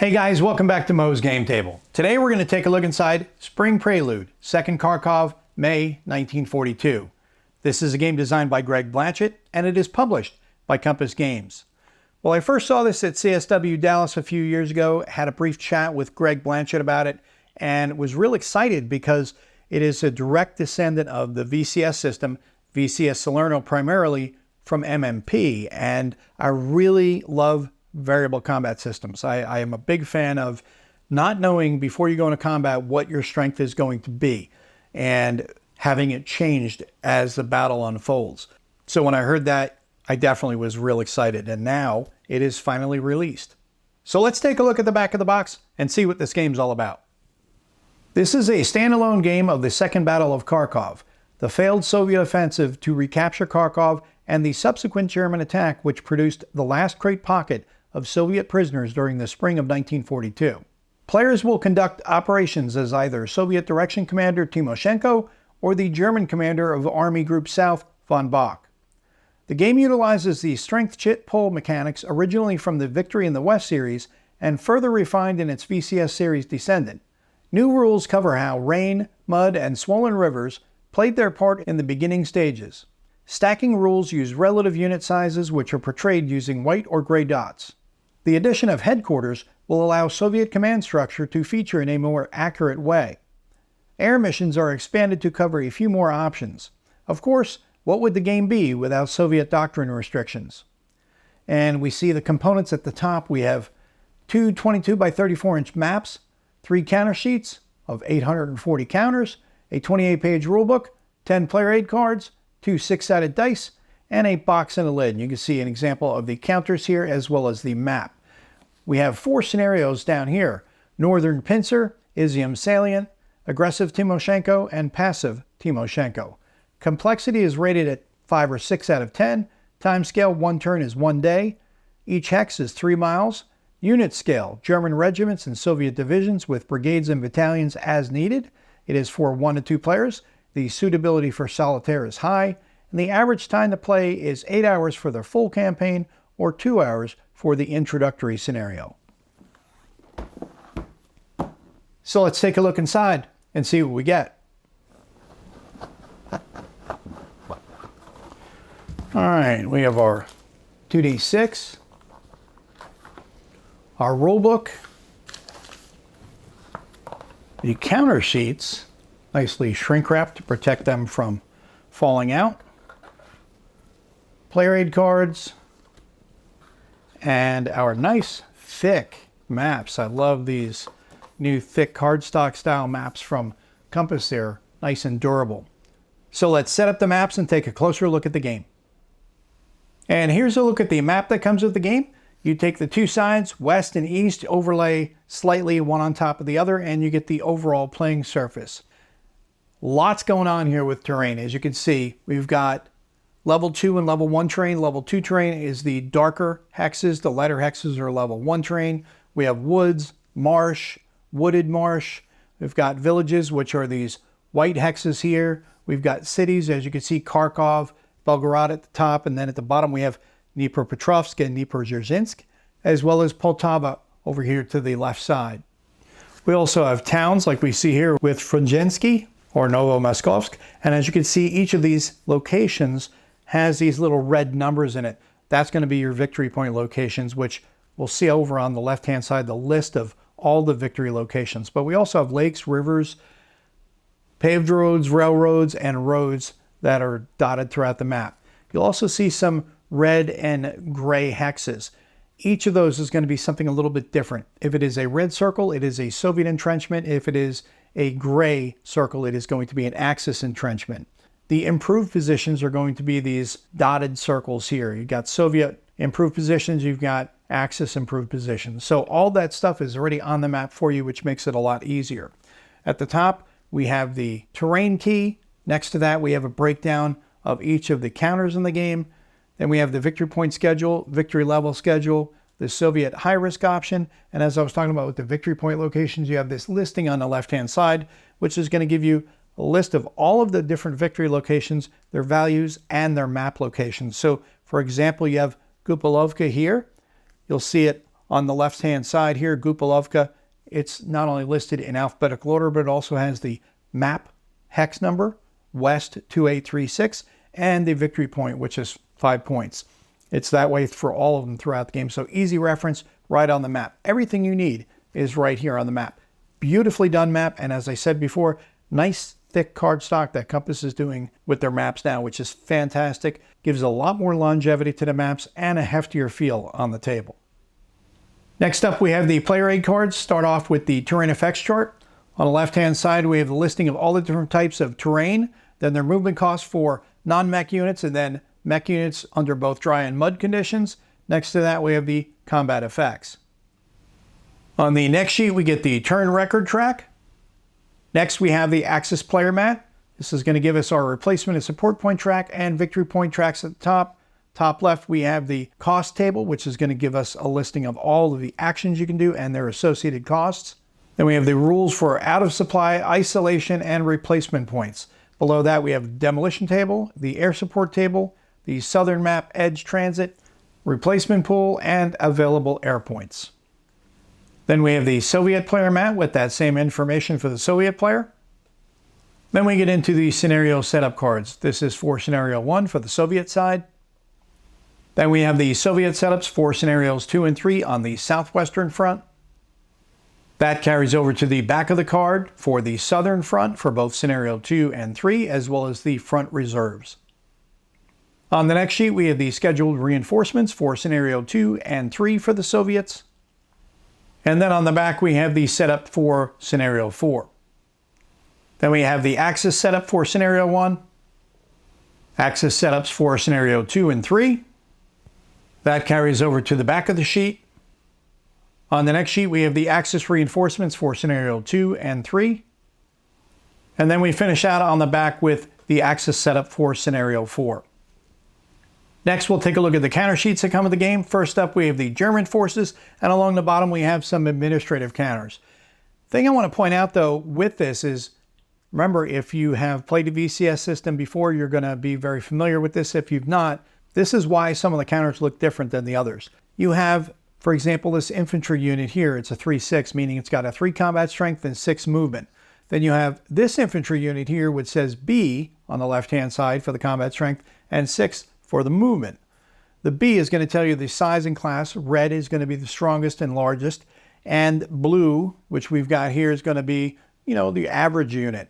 Hey guys, welcome back to Mo's Game Table. Today we're going to take a look inside Spring Prelude, 2nd Kharkov, May 1942. This is a game designed by Greg Blanchett and it is published by Compass Games. Well, I first saw this at CSW Dallas a few years ago, had a brief chat with Greg Blanchett about it, and was real excited because it is a direct descendant of the VCS system, VCS Salerno primarily, from MMP, and I really love variable combat systems. I am a big fan of not knowing before you go into combat what your strength is going to be and having it changed as the battle unfolds. So when I heard that, I definitely was real excited, and now it is finally released. So let's take a look at the back of the box and see what this game's all about. This is a standalone game of the Second Battle of Kharkov, the failed Soviet offensive to recapture Kharkov and the subsequent German attack which produced the last great pocket of Soviet prisoners during the spring of 1942. Players will conduct operations as either Soviet Direction Commander Timoshenko or the German commander of Army Group South, von Bock. The game utilizes the strength chit pull mechanics originally from the Victory in the West series and further refined in its VCS series descendant. New rules cover how rain, mud, and swollen rivers played their part in the beginning stages. Stacking rules use relative unit sizes which are portrayed using white or gray dots. The addition of headquarters will allow Soviet command structure to feature in a more accurate way. Air missions are expanded to cover a few more options. Of course, what would the game be without Soviet doctrine restrictions? And we see the components at the top. We have two 22 by 34 inch maps, 3 counter sheets of 840 counters, a 28-page rulebook, 10 player aid cards, 2 6-sided dice, and a box and a lid. You can see an example of the counters here as well as the map. We have 4 scenarios down here: Northern Pincer, Izium Salient, Aggressive Timoshenko, and Passive Timoshenko. Complexity is rated at 5 or 6 out of 10. Time scale, 1 turn is 1 day. Each hex is 3 miles. Unit scale, German regiments and Soviet divisions with brigades and battalions as needed. It is for 1 to 2 players. The suitability for solitaire is high. And the average time to play is 8 hours for the full campaign or 2 hours for the introductory scenario. So let's take a look inside and see what we get. All right, we have our 2d6, our rulebook, the counter sheets, nicely shrink wrapped to protect them from falling out, player aid cards, and our nice thick maps. I love these new thick cardstock style maps from Compass. They're nice and durable. So let's set up the maps and take a closer look at the game. And here's a look at the map that comes with the game. You take the 2 sides, west and east, overlay slightly one on top of the other, and you get the overall playing surface. Lots going on here with terrain. As you can see, we've got level 2 and level 1 terrain. Level 2 terrain is the darker hexes. The lighter hexes are level 1 terrain. We have woods, marsh, wooded marsh. We've got villages, which are these white hexes here. We've got cities, as you can see, Kharkov, Belgorod at the top, and then at the bottom we have Dnipropetrovsk and Dnipro-Dzerzhinsk, as well as Poltava over here to the left side. We also have towns like we see here with Frunzensky or Novomoskovsk, and as you can see, each of these locations has these little red numbers in it. That's going to be your victory point locations, which we'll see over on the left-hand side, the list of all the victory locations. But we also have lakes, rivers, paved roads, railroads, and roads that are dotted throughout the map. You'll also see some red and gray hexes. Each of those is going to be something a little bit different. If it is a red circle, it is a Soviet entrenchment. If it is a gray circle, it is going to be an Axis entrenchment. The improved positions are going to be these dotted circles here. You've got Soviet improved positions, you've got Axis improved positions. So all that stuff is already on the map for you, which makes it a lot easier. At the top, we have the terrain key. Next to that, we have a breakdown of each of the counters in the game. Then we have the victory point schedule, victory level schedule, the Soviet high risk option. And as I was talking about with the victory point locations, you have this listing on the left-hand side, which is going to give you a list of all of the different victory locations, their values, and their map locations. So, for example, you have Gupilovka here. You'll see it On the left-hand side here, Gupalovka, it's not only listed in alphabetical order, but it also has the map hex number, West 2836, and the victory point, which is 5 points. It's that way for all of them throughout the game, so easy reference right on the map. Everything you need is right here on the map. Beautifully done map, and as I said before, nice thick cardstock that Compass is doing with their maps now, which is fantastic. Gives a lot more longevity to the maps and a heftier feel on the table. Next up, we have the player aid cards. Start off with the terrain effects chart. On the left-hand side, we have the listing of all the different types of terrain, then their movement costs for non-mech units, and then mech units under both dry and mud conditions. Next to that, we have the combat effects. On the next sheet, we get the turn record track. Next, we have the Axis player mat. This is going to give us our replacement and support point track and victory point tracks at the top. Top left, we have the cost table, which is going to give us a listing of all of the actions you can do and their associated costs. Then we have the rules for out of supply, isolation, and replacement points. Below that, we have the demolition table, the air support table, the southern map edge transit, replacement pool, and available air points. Then we have the Soviet player mat with that same information for the Soviet player. Then we get into the scenario setup cards. This is for scenario 1 for the Soviet side. Then we have the Soviet setups for scenarios 2 and 3 on the southwestern front. That carries over to the back of the card for the southern front for both scenario 2 and 3, as well as the front reserves. On the next sheet, we have the scheduled reinforcements for scenario 2 and 3 for the Soviets. And then on the back, we have the setup for scenario 4. Then we have the Axis setup for scenario 1, Axis setups for scenario 2 and 3. That carries over to the back of the sheet. On the next sheet, we have the Axis reinforcements for scenario 2 and 3. And then we finish out on the back with the Axis setup for scenario 4. Next, we'll take a look at the counter sheets that come with the game. First up, we have the German forces, and along the bottom, we have some administrative counters. The thing I want to point out, though, with this is, remember, if you have played a VCS system before, you're going to be very familiar with this. If you've not, this is why some of the counters look different than the others. You have, for example, this infantry unit here. It's a 3-6, meaning it's got a 3 combat strength and 6 movement. Then you have this infantry unit here, which says B on the left-hand side for the combat strength, and 6 for the movement. The B is going to tell you the size and class. Red is going to be the strongest and largest. And blue, which we've got here, is going to be, the average unit.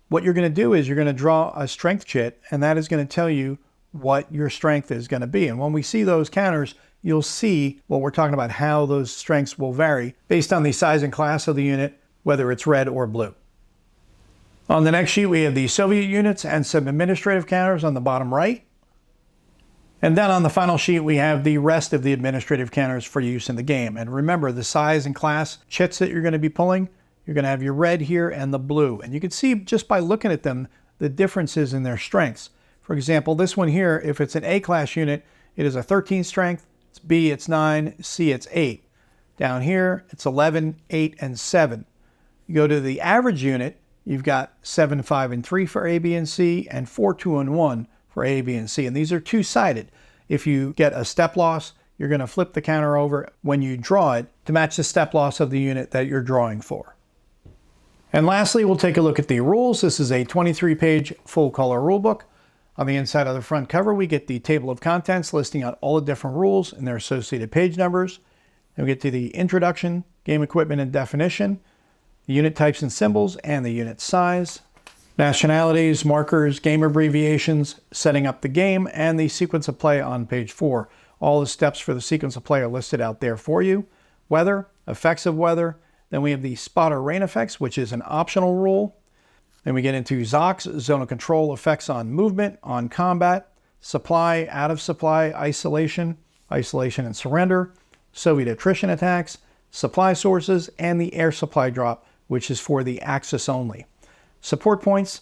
What you're going to do is you're going to draw a strength chit, and that is going to tell you what your strength is going to be. And when we see those counters, you'll see what we're talking about, how those strengths will vary based on the size and class of the unit, whether it's red or blue. On the next sheet, we have the Soviet units and some administrative counters on the bottom right. And then on the final sheet, we have the rest of the administrative counters for use in the game. And remember, the size and class chits that you're going to be pulling, you're going to have your red here and the blue. And you can see just by looking at them, the differences in their strengths. For example, this one here, if it's an A-class unit, it is a 13 strength. It's B, it's 9. C, it's 8. Down here, it's 11, 8, and 7. You go to the average unit, you've got 7, 5, and 3 for A, B, and C, and 4, 2, and 1 for A, B, and C. And these are two-sided. If you get a step loss, you're going to flip the counter over when you draw it to match the step loss of the unit that you're drawing for. And lastly, we'll take a look at the rules. This is a 23-page full-color rulebook. On the inside of the front cover, we get the table of contents listing out all the different rules and their associated page numbers. Then we get to the introduction, game equipment and definition, the unit types and symbols, and the unit size. Nationalities, markers, game abbreviations, setting up the game, and the sequence of play on page 4. All the steps for the sequence of play are listed out there for you. Weather, effects of weather. Then we have the spotter rain effects, which is an optional rule. Then we get into ZOCs, zone of control effects on movement, on combat, supply, out of supply, isolation, isolation and surrender, Soviet attrition attacks, supply sources, and the air supply drop, which is for the Axis only. Support points,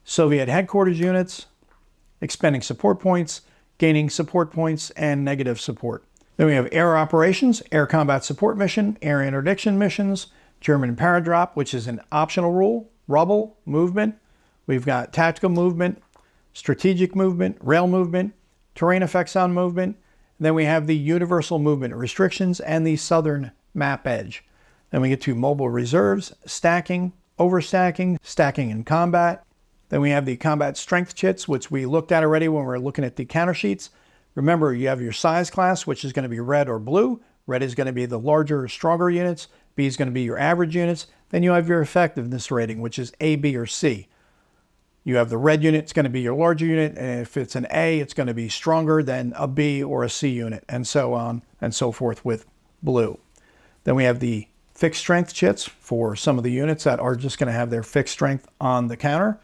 Soviet headquarters units, expending support points, gaining support points, and negative support. Then we have air operations, air combat support mission, air interdiction missions, German paradrop, which is an optional rule, rubble, movement. We've got tactical movement, strategic movement, rail movement, terrain effects on movement, Then we have the universal movement restrictions and the southern map edge. Then we get to mobile reserves, stacking, overstacking, stacking in combat. Then we have the combat strength chits, which we looked at already when we were looking at the counter sheets. Remember, you have your size class, which is going to be red or blue. Red is going to be the larger, stronger units. B is going to be your average units. Then you have your effectiveness rating, which is A, B, or C. You have the red unit, it's going to be your larger unit, and if it's an A, it's going to be stronger than a B or a C unit, and so on and so forth with blue. Then we have the fixed strength chits for some of the units that are just going to have their fixed strength on the counter.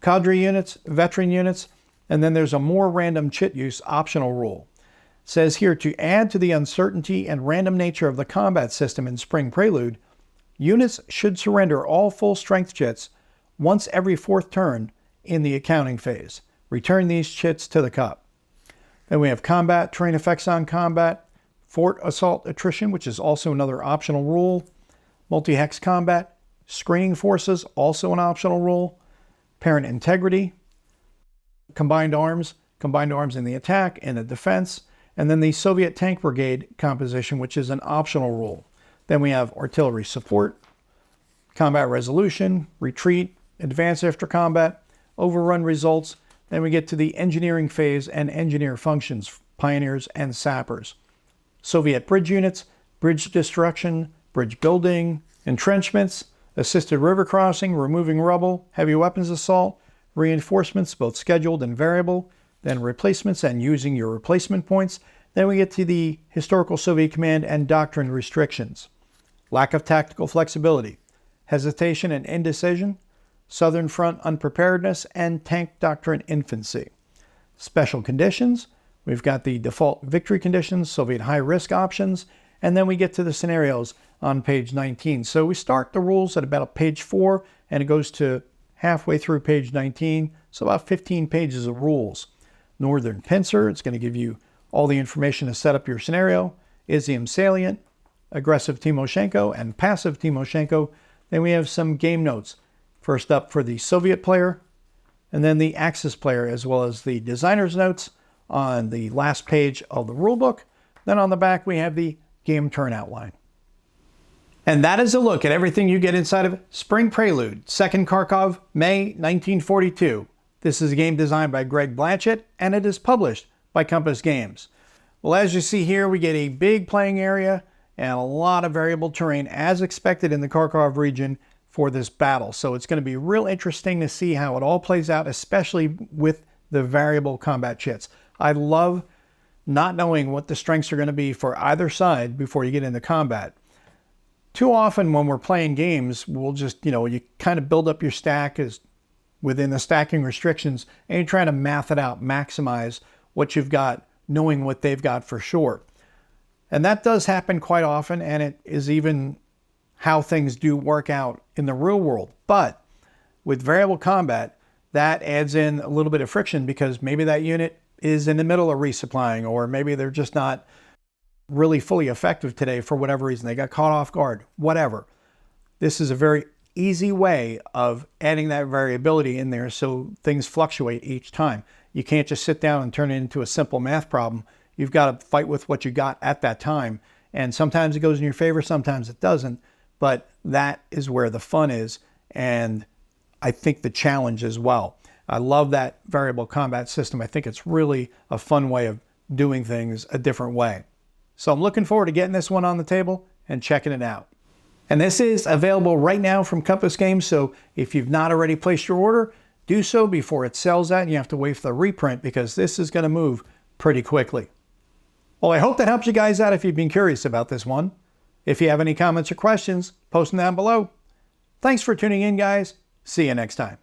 Cadre units, veteran units, and then there's a more random chit use optional rule. It says here, to add to the uncertainty and random nature of the combat system in Spring Prelude, units should surrender all full strength chits once every 4th turn in the accounting phase. Return these chits to the cup. Then we have combat, terrain effects on combat, fort assault attrition, which is also another optional rule, multi-hex combat, screening forces, also an optional rule, parent integrity, combined arms in the attack and the defense, and then the Soviet tank brigade composition, which is an optional rule. Then we have artillery support, combat resolution, retreat, advance after combat, overrun results. Then we get to the engineering phase and engineer functions, pioneers and sappers. Soviet bridge units, bridge destruction, bridge building, entrenchments, assisted river crossing, removing rubble, heavy weapons assault, reinforcements, both scheduled and variable, then replacements and using your replacement points. Then we get to the historical Soviet command and doctrine restrictions. Lack of tactical flexibility, hesitation and indecision, Southern Front unpreparedness, and tank doctrine infancy. Special conditions, we've got the default victory conditions, Soviet high-risk options, and then we get to the scenarios on page 19. So we start the rules at about page 4, and it goes to halfway through page 19, so about 15 pages of rules. Northern pincer, it's going to give you all the information to set up your scenario. Izium salient, aggressive Timoshenko, and passive Timoshenko. Then we have some game notes. First up for the Soviet player, and then the Axis player, as well as the designer's notes on the last page of the rulebook. Then on the back, we have the game turn outline. And that is a look at everything you get inside of Spring Prelude, 2nd Kharkov, May 1942. This is a game designed by Greg Blanchett, and it is published by Compass Games. Well, as you see here, we get a big playing area and a lot of variable terrain, as expected in the Kharkov region, for this battle. So it's going to be real interesting to see how it all plays out, especially with the variable combat chits. I love not knowing what the strengths are going to be for either side before you get into combat. Too often when we're playing games, we'll just, you kind of build up your stack as within the stacking restrictions, and you're trying to math it out, maximize what you've got, knowing what they've got for sure. And that does happen quite often, and it is even how things do work out in the real world. But with variable combat, that adds in a little bit of friction, because maybe that unit is in the middle of resupplying, or maybe they're just not really fully effective today for whatever reason. They got caught off guard, whatever. This is a very easy way of adding that variability in there so things fluctuate each time. You can't just sit down and turn it into a simple math problem. You've got to fight with what you got at that time. And sometimes it goes in your favor, sometimes it doesn't. But that is where the fun is, and I think the challenge as well. I love that variable combat system. I think it's really a fun way of doing things a different way. So I'm looking forward to getting this one on the table and checking it out. And this is available right now from Compass Games, so if you've not already placed your order, do so before it sells out and you have to wait for the reprint, because this is going to move pretty quickly. Well, I hope that helps you guys out if you've been curious about this one. If you have any comments or questions, post them down below. Thanks for tuning in, guys. See you next time.